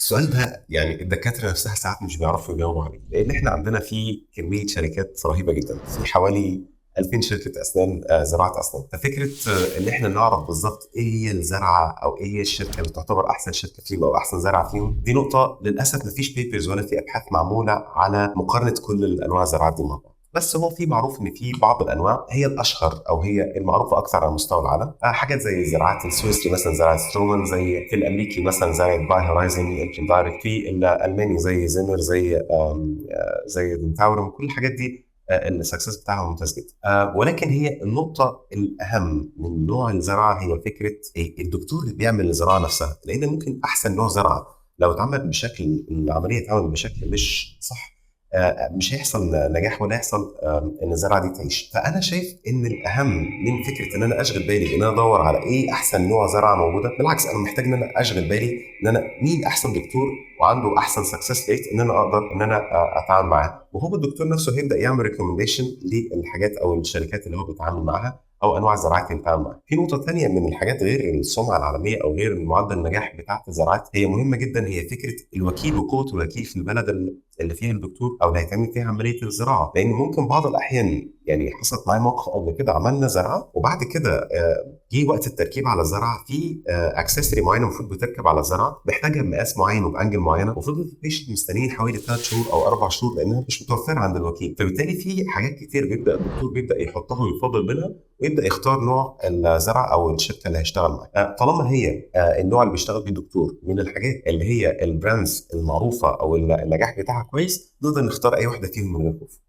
السؤال ده يعني الدكاترة نفسها ساعات مش بيعرفوا يجاوبوا عليه، لأن إحنا عندنا في كمية شركات رهيبة جدا، في حوالي 2000 شركة أسنان، زراعة أسنان. ففكرة إن إحنا نعرف بالظبط إيه هي الزرعة أو إيه هي الشركة اللي تعتبر أحسن شركة فيهم أو أحسن زرعة فيهم، دي نقطة للأسف مفيش بيبرز ولا في أبحاث معمولة على مقارنة كل الأنواع الزراعات دي مع بعض. بس هو في معروف ان في بعض الانواع هي الاشهر او هي المعروفه اكثر على مستوى العالم. حاجات زي زراعات السويسري مثلا زراعه سترومان، زي في الامريكي مثلا زراعه باي هورايزن يمكن دايركت، في الالماني زي زيمر، زي زي دنتاورم. كل الحاجات دي السكسس بتاعها ممتاز جدا. ولكن هي النقطه الاهم من نوع الزراعه هي فكره الدكتور اللي بيعمل الزراعه نفسها، لان ممكن احسن نوع زراعه لو اتعمل بشكل، العمليه اتعمل بشكل مش صح، مش هيحصل نجاح ولا هيحصل ان الزرعه دي تعيش. فانا شايف ان الاهم من فكره ان انا اشغل بالي ان انا ادور على ايه احسن نوع زرعه موجوده، بالعكس انا محتاج ان انا اشغل بالي ان انا مين احسن دكتور وعنده احسن سكسس ريت ان انا اقدر ان انا اتعامل معاه، وهو الدكتور نفسه هيبدا يعمل ريكومنديشن للحاجات او الشركات اللي هو بيتعامل معاها او انواع الزراعات اللي بيتعامل معاها. في نقطه ثانيه من الحاجات غير السمعه العالميه او غير معدل النجاح بتاعه الزراعات هي مهمه جدا، هي فكره الوكيل وقوه الوكيل في البلد اللي فيها الدكتور او اللي هيتعمل فيها عمليه الزراعه. لان ممكن بعض الاحيان يعني حصلت معايا موقف قبل كده، عملنا زرعه وبعد كده جه وقت التركيب على الزرعه في اكسسوري معينه المفروض بتركب على الزرعه محتاجه مقاس معين وبانجل معينه، وفضل البيشنت مستنيين حوالي 3 شهور او 4 شهور لانها مش متوفره عند الوكيل. فبالتالي في حاجات كتير بيبدا الدكتور بيبدا يحطها ويفضل منها، ويبدا يختار نوع الزرع او الشركه اللي هيشتغل معاها. طالما هي النوع اللي بيشتغل بيه الدكتور من الحاجات اللي هي البراندز المعروفه او النجاح بتاعها كويس، نقدر نختار اي واحده فيهم من غير خوف.